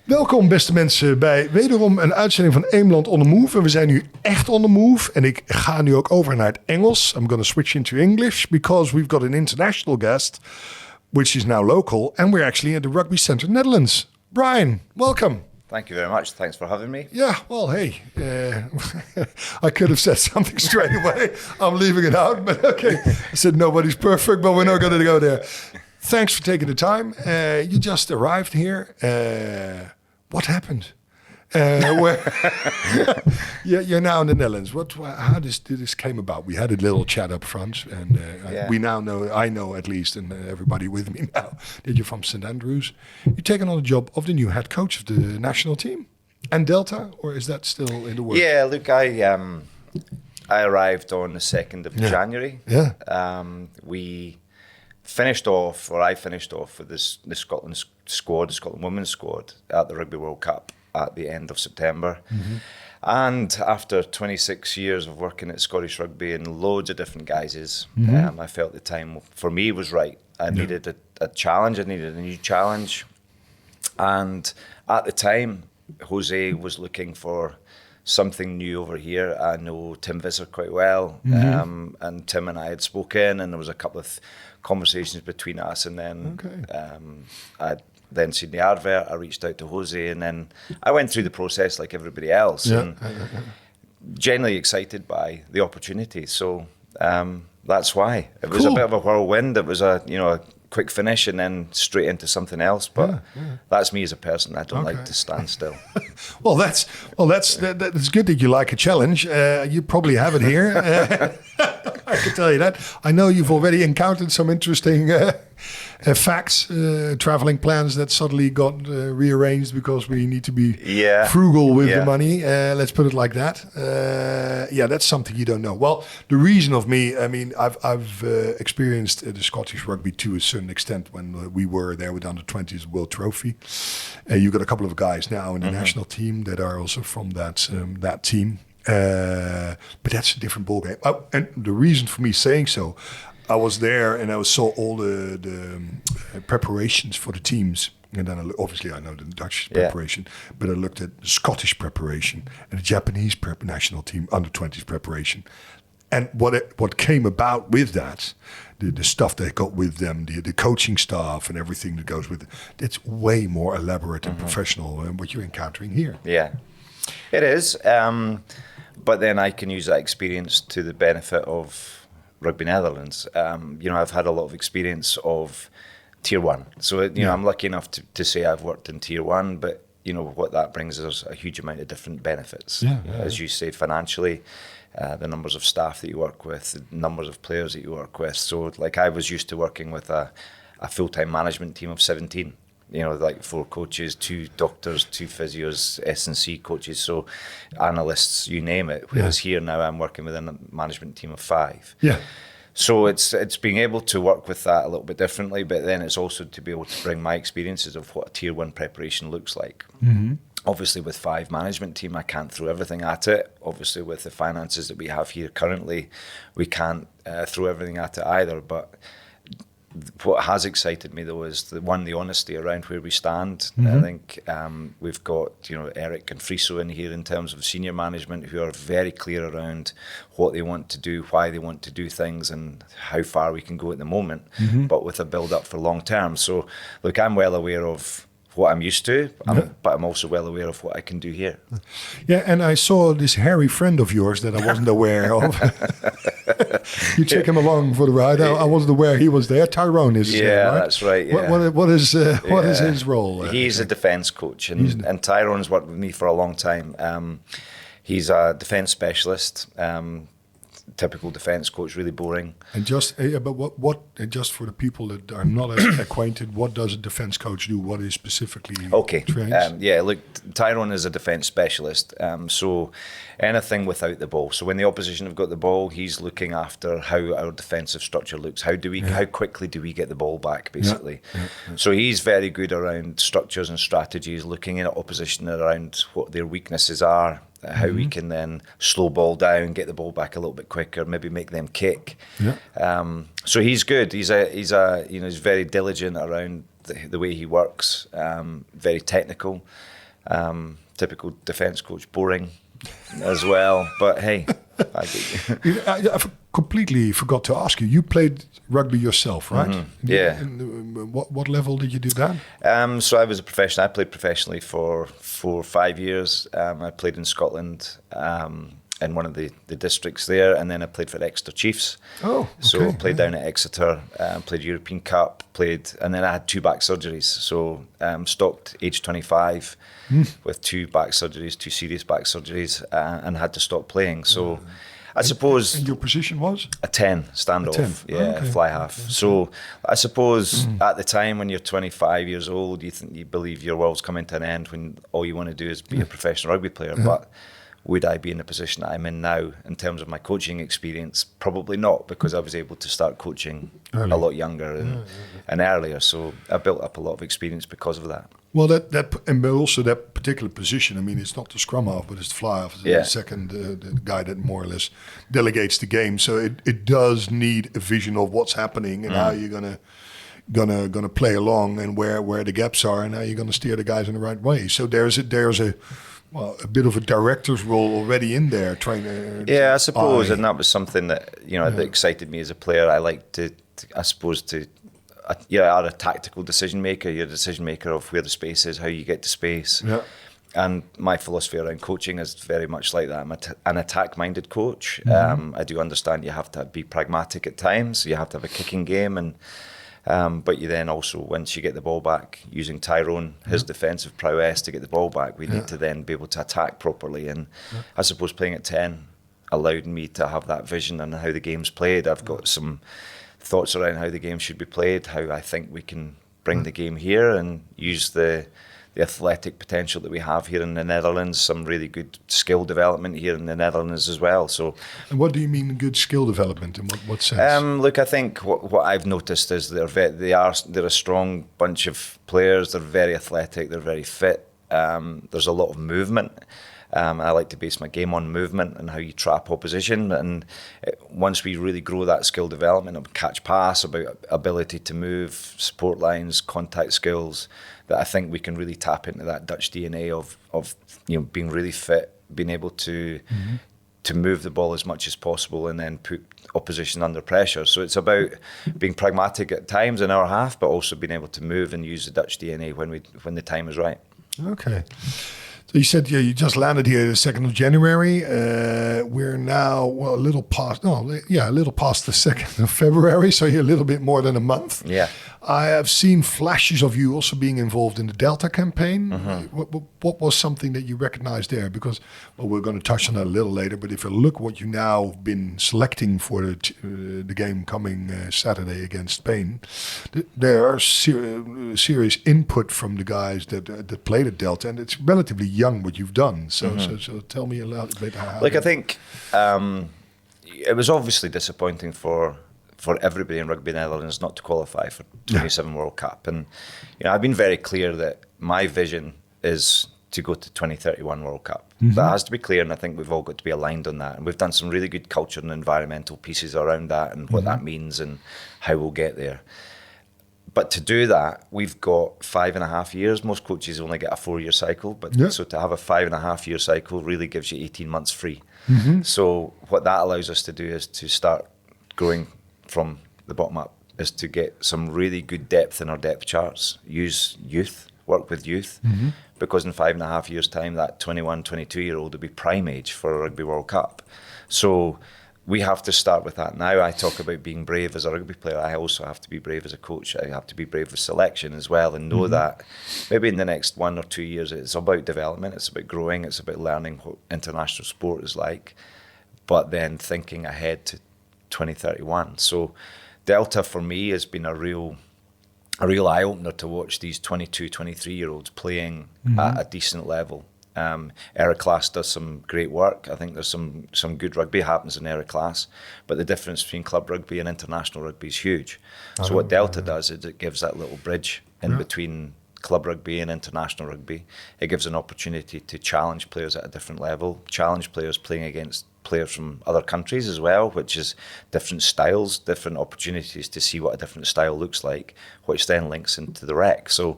Welkom beste mensen bij wederom een uitzending van Eemland on the Move. En we zijn nu echt on the move. En ik ga nu ook over naar het Engels. I'm going to switch into English because we've got an international guest, which is now local. And we're actually at the Rugby Centrum Netherlands. Bryan, welcome. Thank you very much. Thanks for having me. Yeah, well, hey, I could have said something straight away. I'm leaving it out, but okay. I said nobody's perfect, but we're not going to go there. Thanks for taking the time. You just arrived here. What happened? Where you're now in the Netherlands. How did this came about? We had a little chat up front, and we now know. I know at least, and everybody with me now, that you're from St Andrews. You're taking on the job of the new head coach of the national team, and Delta, or is that still in the works? Yeah, look, I arrived on the 2nd of January. Yeah. I finished off with the Scotland squad, the Scotland women's squad at the Rugby World Cup at the end of September. Mm-hmm. And after 26 years of working at Scottish Rugby in loads of different guises, I felt the time for me was right. I needed a challenge, I needed a new challenge. And at the time, Jose was looking for something new over here. I know Tim Visser quite well, and Tim and I had spoken, and there was a couple of conversations between us, and then I'd then seen the advert. I reached out to Jose, and then I went through the process like everybody else, and genuinely excited by the opportunity. So that's why it was a bit of a whirlwind. It was a quick finish and then straight into something else. But that's me as a person. I don't like to stand still. Well, that's good that you like a challenge. You probably have it here. I can tell you that. I know you've already encountered some interesting facts, traveling plans that suddenly got rearranged because we need to be frugal with the money. Let's put it like that. That's something you don't know. Well, the reason of me, I mean, I've experienced the Scottish rugby to a certain extent when we were there with under 20s World Trophy. You got a couple of guys now in the national team that are also from that team. But that's a different ballgame. And the reason for me saying so, I was there and I saw all the preparations for the teams. And then obviously I know the Dutch preparation, but I looked at the Scottish preparation and the Japanese national team under 20s preparation. And what came about with that, the stuff they got with them, the coaching staff and everything that goes with it, it's way more elaborate and professional than what you're encountering here. Yeah, it is. But then I can use that experience to the benefit of Rugby Netherlands. I've had a lot of experience of Tier 1. So, I'm lucky enough to say I've worked in Tier 1, but, what that brings is a huge amount of different benefits. As you say, financially, the numbers of staff that you work with, the numbers of players that you work with. So, like, I was used to working with a full-time management team of 17. Like 4 coaches, 2 doctors, 2 physios, S&C coaches, so analysts, you name it. Whereas here now I'm working with a management team of 5. Yeah. So it's being able to work with that a little bit differently, but then it's also to be able to bring my experiences of what a Tier 1 preparation looks like. Mm-hmm. Obviously with 5 management team, I can't throw everything at it. Obviously with the finances that we have here currently, we can't throw everything at it either, but what has excited me though is the honesty around where we stand. I think we've got Eric and Friso in here in terms of senior management who are very clear around what they want to do, why they want to do things, and how far we can go at the moment, but with a build up for long term. So look, I'm well aware of what I'm used to, but I'm also well aware of what I can do here. Yeah, and I saw this hairy friend of yours that I wasn't aware of. You took him along for the ride. I wasn't aware he was there. Tyrone is right? That's right. Yeah. What is his role? He's a defence coach, and Tyrone's worked with me for a long time. He's a defence specialist. Typical defence coach, really boring. And just but what just for the people that are not as acquainted, what does a defence coach do? What is specifically trained? Look, Tyrone is a defence specialist, so anything without the ball. So when the opposition have got the ball, he's looking after how our defensive structure looks. How quickly do we get the ball back, basically? So he's very good around structures and strategies, looking at opposition around what their weaknesses are. How we can then slow ball down, get the ball back a little bit quicker, maybe make them kick. So he's good. He's very diligent around the way he works. Very technical. Typical defence coach, boring as well. But hey, I completely forgot to ask you. You played rugby yourself, right? Mm-hmm. Yeah. What level did you do that? So I was a professional. I played professionally for 4 or 5 years. I played in Scotland in one of the districts there, and then I played for Exeter Chiefs. Oh, okay. So I played down at Exeter, played European Cup, and then I had 2 back surgeries. So stopped age 25 with 2 back surgeries, 2 serious back surgeries, and had to stop playing. So I suppose... And your position was? A 10 standoff, 10. Yeah, Okay. fly half. Okay. So I suppose at the time when you're 25 years old, you believe your world's coming to an end when all you want to do is be a professional rugby player. But would I be in the position that I'm in now in terms of my coaching experience? Probably not, because I was able to start coaching a lot younger and earlier. So I built up a lot of experience because of that. Well, and also that particular position. I mean, it's not the scrum half, but it's the fly half. It's the second, the guy that more or less delegates the game. So it does need a vision of what's happening and how you're gonna play along, and where the gaps are, and how you're gonna steer the guys in the right way. So there's a bit of a director's role already in there, trainer. Yeah, I suppose, and that was something that that excited me as a player. I like to you are a tactical decision maker. You're a decision maker of where the space is, how you get to space. Yeah. And my philosophy around coaching is very much like that. I'm an attack-minded coach. I do understand you have to be pragmatic at times. You have to have a kicking game, but you then also, once you get the ball back, using Tyrone, his defensive prowess to get the ball back, we need to then be able to attack properly. And I suppose playing at 10 allowed me to have that vision on how the game's played. I've got some thoughts around how the game should be played, how I think we can bring the game here and use the athletic potential that we have here in the Netherlands, some really good skill development here in the Netherlands as well. So, and what do you mean good skill development? In what sense? Look, I think what I've noticed is they're a strong bunch of players. They're very athletic. They're very fit. There's a lot of movement. I like to base my game on movement and how you trap opposition. And once we really grow that skill development of catch pass, about ability to move, support lines, contact skills, that I think we can really tap into that Dutch DNA of being really fit, being able to move the ball as much as possible and then put opposition under pressure. So it's about being pragmatic at times in our half, but also being able to move and use the Dutch DNA when the time is right. Okay. So you said you just landed here the 2nd of January. We're now a little past the 2nd of February, so you're a little bit more than a month. Yeah. I have seen flashes of you also being involved in the Delta campaign. What was something that you recognized there? Because, we're going to touch on that a little later, but if you look what you now have been selecting for the game coming Saturday against Spain, there are serious input from the guys that played at Delta, and it's relatively young what you've done. So tell me a little bit how. I think it was obviously disappointing for everybody in Rugby Netherlands not to qualify for 27 World Cup. And I've been very clear that my vision is to go to 2031 World Cup. That has to be clear, and I think we've all got to be aligned on that. And we've done some really good culture and environmental pieces around that and what that means and how we'll get there. But to do that, we've got 5.5 years. Most coaches only get a 4-year cycle, so to have a 5.5-year cycle really gives you 18 months free. So what that allows us to do is to start growing from the bottom up, is to get some really good depth in our depth charts, use youth, work with youth, because in 5.5 years' time, that 21, 22-year-old will be prime age for a Rugby World Cup. So we have to start with that now. I talk about being brave as a rugby player. I also have to be brave as a coach. I have to be brave with selection as well, and know that maybe in the next 1 or 2 years, it's about development, it's about growing, it's about learning what international sport is like, but then thinking ahead to 2031. So Delta for me has been a real eye-opener to watch these 22, 23-year-olds playing at a decent level. Era class does some great work. I think there's some good rugby happens in era class, but the difference between club rugby and international rugby is huge. So what Delta does is it gives that little bridge in between club rugby and international rugby. It gives an opportunity to challenge players at a different level, challenge players playing against players from other countries as well, which is different styles, different opportunities to see what a different style looks like, which then links into the rec. So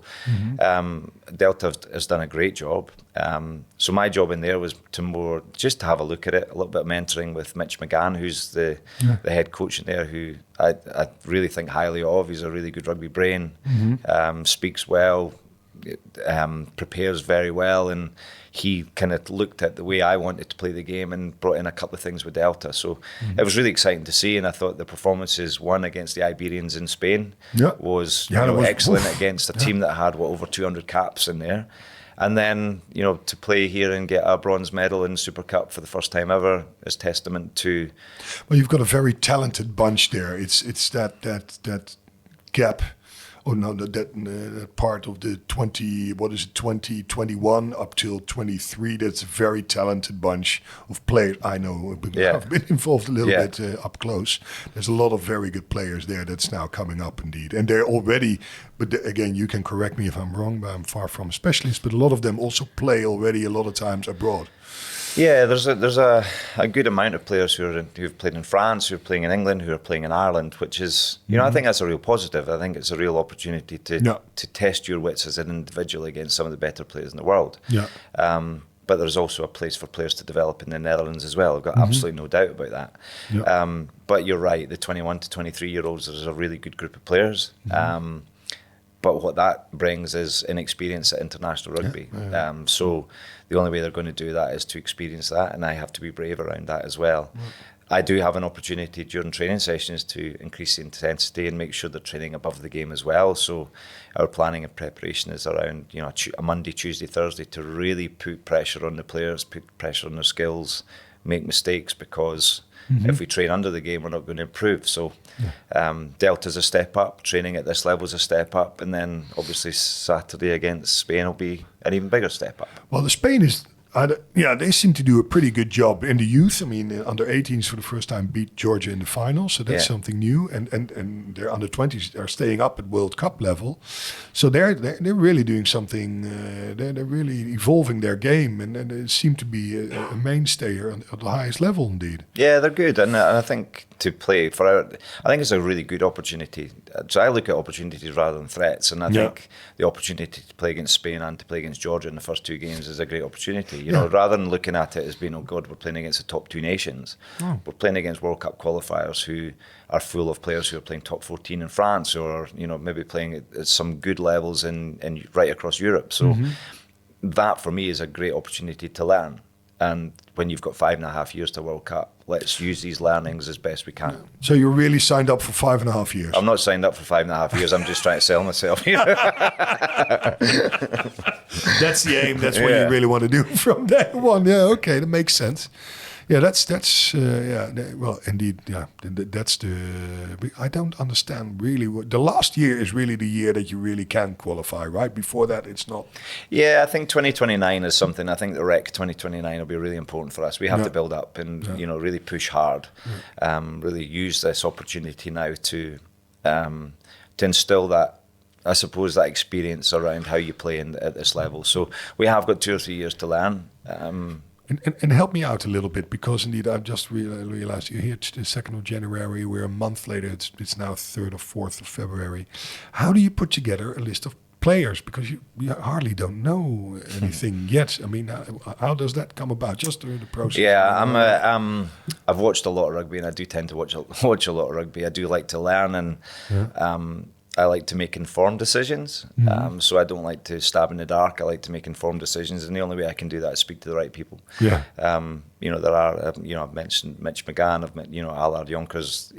Delta has done a great job. So my job in there was to more just to have a look at it, a little bit of mentoring with Mitch McGann, who's the head coach in there, who I really think highly of. He's a really good rugby brain, speaks well, prepares very well, and he kind of looked at the way I wanted to play the game and brought in a couple of things with Delta. So it was really exciting to see, and I thought the performances, one against the Iberians in Spain, was excellent against a team that had over 200 caps in there. And then, to play here and get a bronze medal in Super Cup for the first time ever is testament to... Well, you've got a very talented bunch there. It's that gap... Oh no, that part of the 2021 up till 23. That's a very talented bunch of players. I know, I've been involved a little bit up close. There's a lot of very good players there that's now coming up indeed, and they're already. But again, you can correct me if I'm wrong, but I'm far from a specialist. But a lot of them also play already a lot of times abroad. Yeah, there's a good amount of players who've played in France, who are playing in England, who are playing in Ireland, which is, I think that's a real positive. I think it's a real opportunity to test your wits as an individual against some of the better players in the world. Yeah. But there's also a place for players to develop in the Netherlands as well. I've got absolutely no doubt about that. Yeah. But you're right, the 21 to 23-year-olds is a really good group of players. But what that brings is inexperience at international rugby. So the only way they're going to do that is to experience that, and I have to be brave around that as well. I do have an opportunity during training sessions to increase the intensity and make sure they're training above the game as well. So our planning and preparation is around a Monday, Tuesday, Thursday to really put pressure on the players, put pressure on their skills, make mistakes, because if we train under the game, we're not going to improve. So Delta's a step up, training at this level is a step up, and then obviously Saturday against Spain will be an even bigger step up. Well, the Spain is... they seem to do a pretty good job in the youth. I mean, under 18s for the first time beat Georgia in the final, so that's something new. And their under 20s are staying up at World Cup level, so they're really doing something. They're really evolving their game, and they seem to be a mainstay at the highest level indeed. Yeah, they're good, and I think to play for I think it's a really good opportunity. So I look at opportunities rather than threats, and I think the opportunity to play against Spain and to play against Georgia in the first two games is a great opportunity. Rather than looking at it as being, oh God, we're playing against the top two nations. We're playing against World Cup qualifiers who are full of players who are playing top 14 in France, or maybe playing at some good levels in right across Europe. So that for me is a great opportunity to learn. And when you've got 5.5 years to World Cup, let's use these learnings as best we can. So you're really signed up for 5.5 years? I'm not signed up for 5.5 years. I'm just trying to sell myself here. That's the aim. That's what you really want to do from day one. Yeah, okay, that makes sense. Yeah, that's well, indeed, yeah. That's I don't understand really. The last year is really the year that you really can qualify, right? Before that, it's not. Yeah, I think 2029 is something. I think the Rec 2029 will be really important for us. We have to build up and really push hard. Really use this opportunity now to instill that, I suppose, that experience around how you play at this level. So we have got 2 or 3 years to learn. And help me out a little bit, because indeed I've just realized you're here the 2nd of January. We're a month later. It's now 3rd or 4th of February. How do you put together a list of players? Because you hardly don't know anything yet. I mean, how does that come about? Just through the process. Yeah, I've watched a lot of rugby, and I do tend to watch a lot of rugby. I do like to learn, and I like to make informed decisions. So I don't like to stab in the dark. I like to make informed decisions, and the only way I can do that is speak to the right people. Yeah. There are, I've mentioned Mitch McGann, I've met, Allard Jonkers,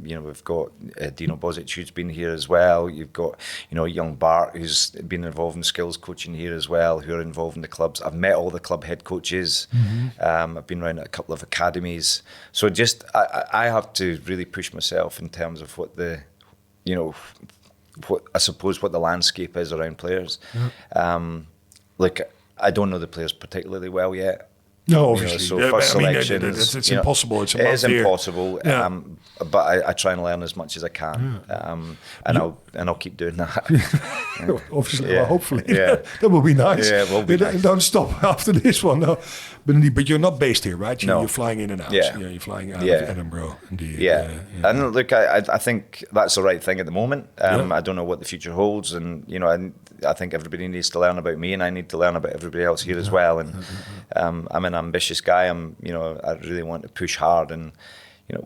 we've got Dino Bozic, who's been here as well. You've got, young Bart, who's been involved in skills coaching here as well, who are involved in the clubs. I've met all the club head coaches. I've been around at a couple of academies. So just, I have to really push myself in terms of what the, what the landscape is around players. Look, I don't know the players particularly well yet. No, obviously. So first selections, it's impossible. It's a it month is here. impossible. Yeah. But I try and learn as much as I can, and I'll keep doing that. Obviously, Yeah. well, hopefully, Yeah. that will be nice. Yeah, it will be nice. Don't stop after this one, no. But you're not based here, right? No. You're flying in and out. Yeah. You're flying out Yeah. of Edinburgh. Indeed. Yeah. And look, I think that's the right thing at the moment. I don't know what the future holds, and I think everybody needs to learn about me, and I need to learn about everybody else here as well. And I'm an ambitious guy. I really want to push hard, and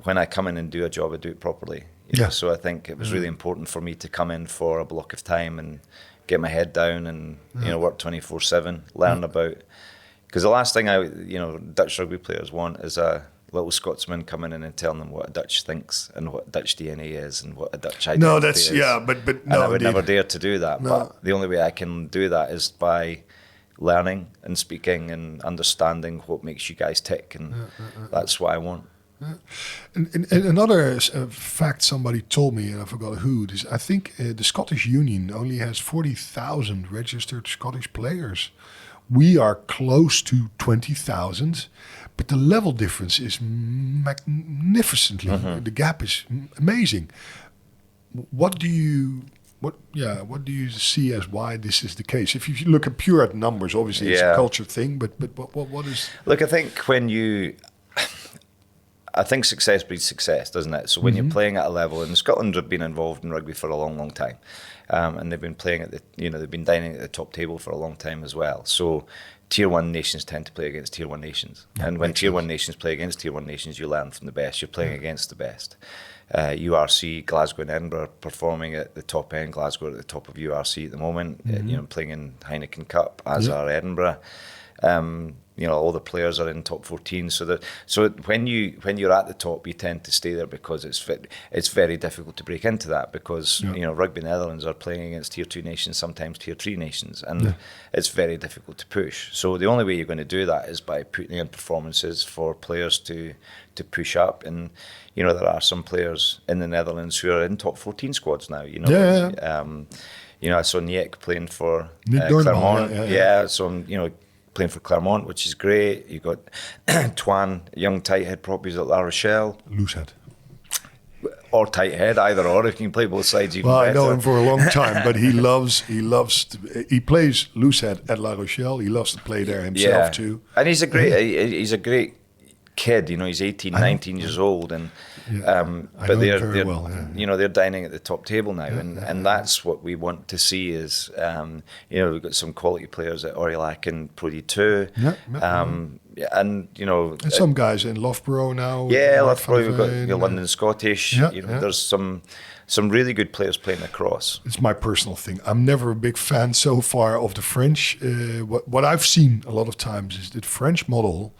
when I come in and do a job, I do it properly. So I think it was really important for me to come in for a block of time and get my head down and work 24/7, learn about. Because the last thing Dutch rugby players want is a little Scotsman coming in and telling them what a Dutch thinks and what Dutch DNA is and what a Dutch identity No, that's is. but And no, I would indeed. never dare to do that. No. But the only way I can do that is by learning and speaking and understanding what makes you guys tick, and that's what I want. And another fact somebody told me, and I forgot who, is I think the Scottish Union only has 40,000 registered Scottish players. We are close to 20,000, but the level difference is magnificently. The gap is amazing. What do you see as why this is the case? If you look at pure numbers, obviously it's a culture thing, but what is? Look, I think I think success breeds success, doesn't it? So when you're playing at a level, and Scotland have been involved in rugby for a long, long time, and they've been playing at they've been dining at the top table for a long time as well. So Tier 1 nations tend to play against Tier 1 nations, and when Tier 1 nations play against Tier 1 nations, you learn from the best. You're playing against the best. URC, Glasgow and Edinburgh performing at the top end. Glasgow at the top of URC at the moment. Playing in Heineken Cup, as are Edinburgh. All the players are in top 14. So when you're at the top, you tend to stay there because it's very difficult to break into that because Rugby Netherlands are playing against Tier 2 nations, sometimes Tier 3 nations, and it's very difficult to push. So the only way you're going to do that is by putting in performances for players to push up. And there are some players in the Netherlands who are in top 14 squads now. I saw Niek playing for Clermont. So playing for Clermont, which is great. You got Twan, young tight head prop, he's at La Rochelle. Loose head. Or tight head, either or. If you can play both sides, even better. I know him for a long time, but he plays loose head at La Rochelle. He loves to play there himself too. And he's a great kid. He's 18, 19 years old, and but they're dining at the top table now, and that's what we want to see. Is we've got some quality players at Aurillac and Pro D2, and some guys in Loughborough now. Yeah, Loughborough. We've got your London Scottish. There's some really good players playing across. It's my personal thing. I'm never a big fan so far of the French. What I've seen a lot of times is the French model.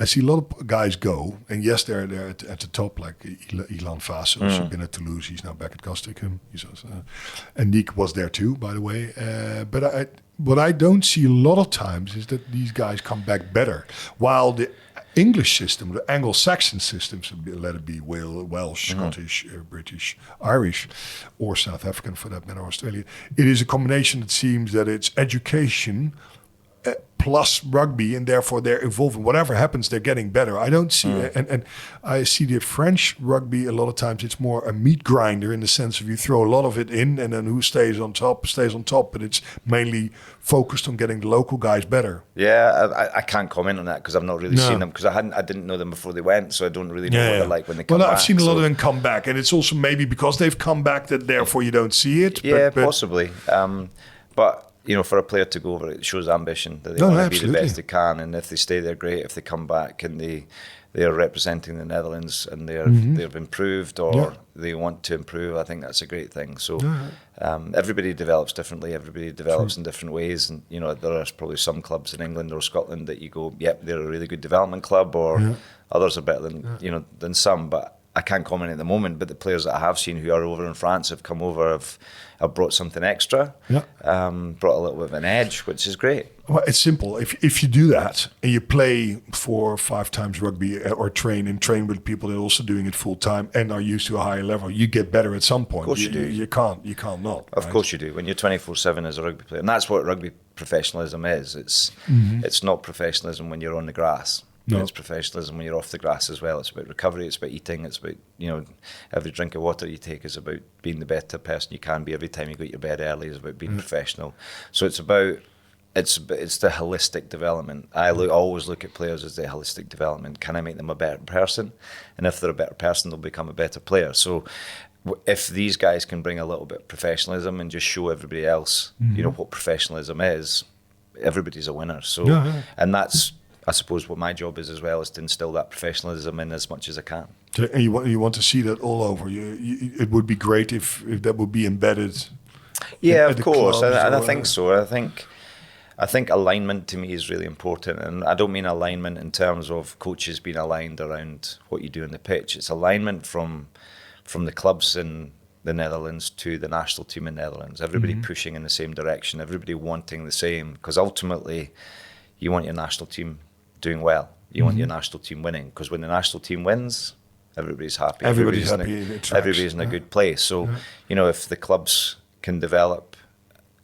I see a lot of guys go, and yes, they're at the top, like Ilan Vaas, who's been at Toulouse. He's now back at Castricum. And Nick was there too, by the way. But what I don't see a lot of times is that these guys come back better, while the English system, the Anglo-Saxon systems, let it be Welsh, Scottish, British, Irish, or South African for that matter, Australian. It is a combination. It seems that it's education plus rugby, and therefore they're evolving. Whatever happens, they're getting better. I don't see, and I see the French rugby a lot of times. It's more a meat grinder in the sense of you throw a lot of it in, and then who stays on top. But it's mainly focused on getting the local guys better. Yeah, I can't comment on that because I've not really seen them because I didn't know them before they went, so I don't really know what they're like when they come back. Well, I've seen a lot of them come back, and it's also maybe because they've come back that therefore you don't see it. Yeah, possibly. But for a player to go over, it shows ambition that they want to be the best they can, and if they stay there, great. If they come back and they are representing the Netherlands and they've improved or they want to improve, I think that's a great thing. So everybody develops differently. Everybody develops in different ways, and there are probably some clubs in England or Scotland that you go, yep, they're a really good development club, or others are better than than some. But I can't comment at the moment, but the players that I have seen who are over in France have come over, have brought something extra, brought a little bit of an edge, which is great. Well, it's simple. If you do that and you play 4 or 5 times rugby or train with people that are also doing it full time and are used to a higher level, you get better at some point. Of course you do. You can't not. Of course you do. When you're 24/7 as a rugby player, and that's what rugby professionalism is. It's not professionalism when you're on the grass. No. It's professionalism when you're off the grass as well. It's about recovery, it's about eating, it's about, every drink of water you take is about being the better person you can be. Every time you go to your bed early is about being professional. So it's the holistic development. I always look at players as the holistic development. Can I make them a better person? And if they're a better person, they'll become a better player. So if these guys can bring a little bit of professionalism and just show everybody else, what professionalism is, everybody's a winner. So, and that's, I suppose, what my job is as well, is to instill that professionalism in as much as I can. So, and you want to see that all over. It would be great if that would be embedded. Yeah, of course, and I think so. I think alignment to me is really important, and I don't mean alignment in terms of coaches being aligned around what you do on the pitch. It's alignment from the clubs in the Netherlands to the national team in the Netherlands. Everybody pushing in the same direction, everybody wanting the same, because ultimately you want your national team doing well. You want your national team winning, because when the national team wins, everybody's happy. Everybody's happy. Everybody's in a good place. So, if the clubs can develop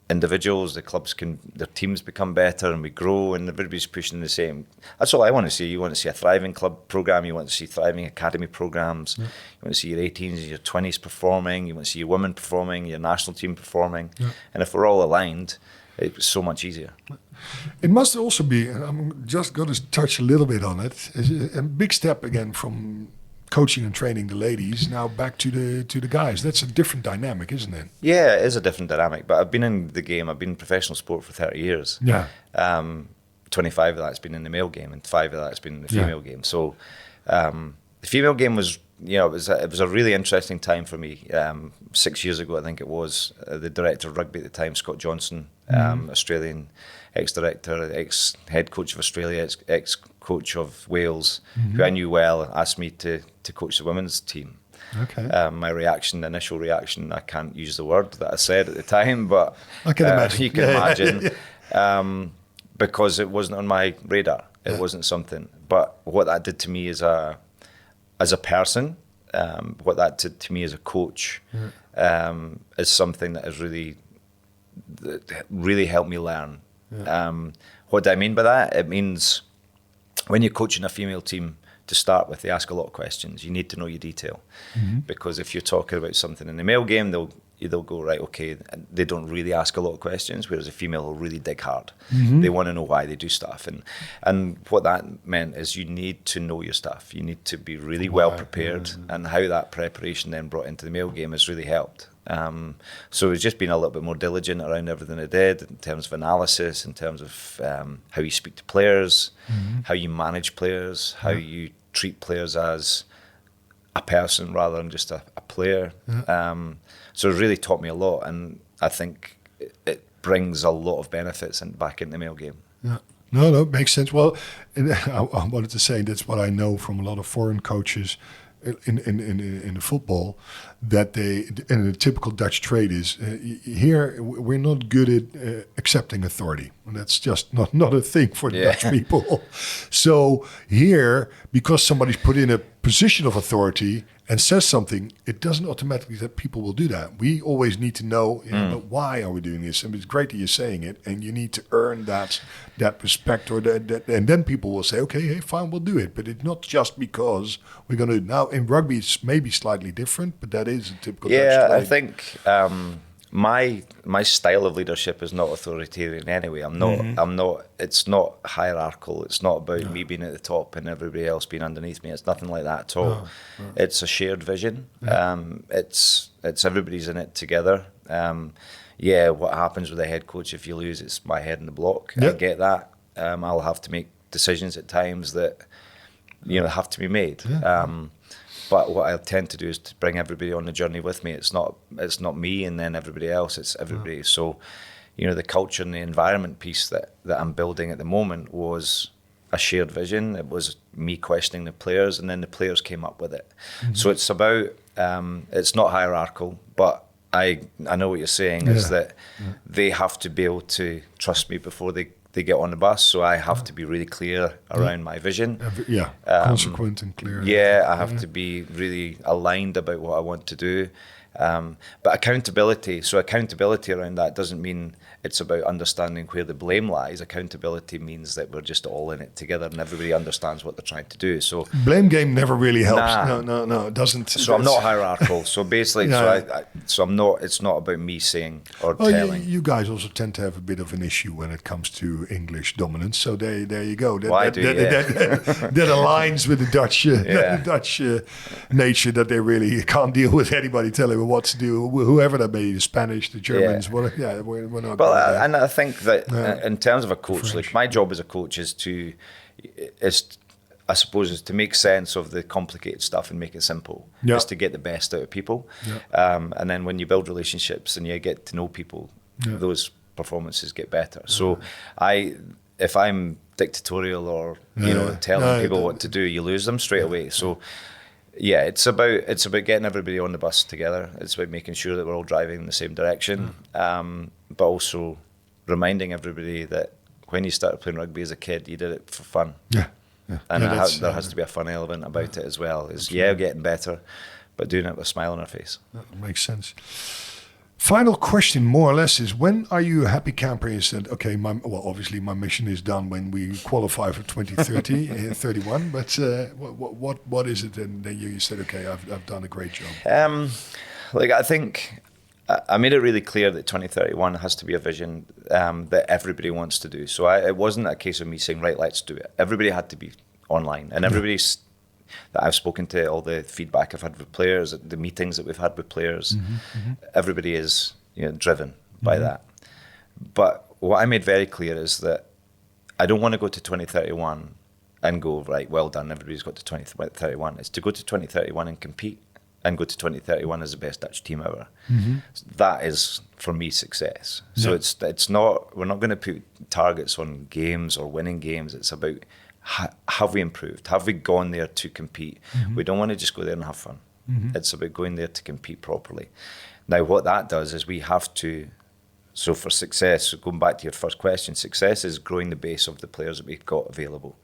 individuals, their teams become better and we grow and everybody's pushing the same. That's all I want to see. You want to see a thriving club program. You want to see thriving academy programs. You want to see your 18s and your 20s performing. You want to see your women performing, your national team performing. And if we're all aligned, it's so much easier. It must also be, and I'm just going to touch a little bit on it, a big step again from coaching and training the ladies now back to the guys. That's a different dynamic, isn't it? Yeah, it is a different dynamic, but I've been in the game. I've been in professional sport for 30 years. 25 of that's been in the male game and 5 of that's been in the female game. So the female game was, it was a really interesting time for me. 6 years ago, I think it was, the director of rugby at the time, Scott Johnson, Australian ex-director, ex-head coach of Australia, ex-coach of Wales, who I knew well, asked me to coach the women's team. Okay. My initial reaction, I can't use the word that I said at the time, but I can imagine. You can imagine, because it wasn't on my radar. It wasn't something. But what that did to me as a person, what that did to me as a coach, is something that has really helped me learn. What do I mean by that? It means when you're coaching a female team, to start with, they ask a lot of questions. You need to know your detail, because if you're talking about something in the male game, they'll go, right, okay, they don't really ask a lot of questions, whereas a female will really dig hard. They want to know why they do stuff. And what that meant is you need to know your stuff. You need to be really well prepared, and how that preparation then brought into the male game has really helped. So it's just been a little bit more diligent around everything I did, in terms of analysis, in terms of how you speak to players, how you manage players, how you treat players as a person rather than just a player. So it really taught me a lot, and I think it brings a lot of benefits back in the male game. Yeah. No, it makes sense. Well, I wanted to say that's what I know from a lot of foreign coaches in the football, that and the typical Dutch trait is here we're not good at accepting authority. That's just not a thing for the Dutch people. So here, because somebody's put in a position of authority and says something, it doesn't automatically that people will do that. We always need to know, but why are we doing this? And it's great that you're saying it, and you need to earn that respect, or that, and then people will say, okay, hey, fine, we'll do it. But it's not just because we're going to. Now in rugby, it's maybe slightly different, but that is a typical. Dutch I think my style of leadership is not authoritarian anyway. I'm not. It's not hierarchical. It's not about me being at the top and everybody else being underneath me. It's nothing like that at all. No. It's a shared vision. It's everybody's in it together. What happens with the head coach if you lose? It's my head in the block. I get that. I'll have to make decisions at times that have to be made. But what I tend to do is to bring everybody on the journey with me. It's not me and then everybody else. It's everybody. So, the culture and the environment piece that I'm building at the moment was a shared vision. It was me questioning the players, and then the players came up with it. So it's about, it's not hierarchical, but I know what you're saying is that they have to be able to trust me before they get on the bus. So I have to be really clear around my vision. Consequent and clear. I have to be really aligned about what I want to do. But accountability around that doesn't mean it's about understanding where the blame lies. Accountability means that we're just all in it together and everybody understands what they're trying to do. So blame game never really helps. Nah. No, it doesn't. So I'm not hierarchical. So basically, so I'm not. It's not about me saying or telling. You guys also tend to have a bit of an issue when it comes to English dominance. So there you go. That aligns with the Dutch nature, that they really can't deal with anybody telling them what to do, whoever that may be, the Spanish, the Germans. We're not. Well, and I think that in terms of a coach, like my job as a coach is to make sense of the complicated stuff and make it simple. Is to get the best out of people. And then when you build relationships and you get to know people, those performances get better. So if I'm dictatorial or telling people what to do, you lose them straight away. So it's about getting everybody on the bus together. It's about making sure that we're all driving in the same direction, but also reminding everybody that when you started playing rugby as a kid, you did it for fun. And there has to be a fun element about it as well. Getting better, but doing it with a smile on our face. That makes sense. Final question, more or less, is when are you a happy camper? You said, okay, obviously my mission is done when we qualify for 2030, 31. But what is it that you said, okay, I've done a great job? I think I made it really clear that 2031 has to be a vision that everybody wants to do. So it wasn't a case of me saying, right, let's do it. Everybody had to be online, and everybody's that I've spoken to, all the feedback I've had with players, the meetings that we've had with players, everybody is driven by that. But what I made very clear is that I don't want to go to 2031 and go, right, well done, everybody's got to 2031. It's to go to 2031 and compete and go to 2031 as the best Dutch team ever. So that is, for me, success. So it's not, we're not going to put targets on games or winning games. It's about, have we improved? Have we gone there to compete? We don't want to just go there and have fun. It's about going there to compete properly. Now, what that does is we have to, so for success, going back to your first question, success is growing the base of the players that we've got available.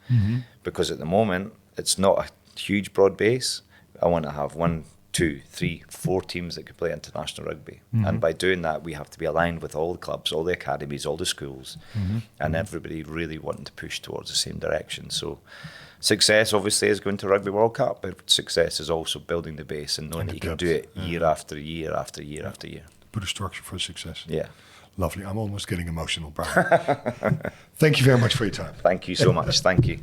Because at the moment, it's not a huge broad base. I want to have 1, 2, 3, 4 teams that could play international rugby. And by doing that, we have to be aligned with all the clubs, all the academies, all the schools, and everybody really wanting to push towards the same direction. So success obviously is going to Rugby World Cup, but success is also building the base and knowing that you can do it year after year after year after year. Put a structure for success. Yeah. Lovely. I'm almost getting emotional, Bryan. Thank you very much for your time. Thank you so much. Thank you.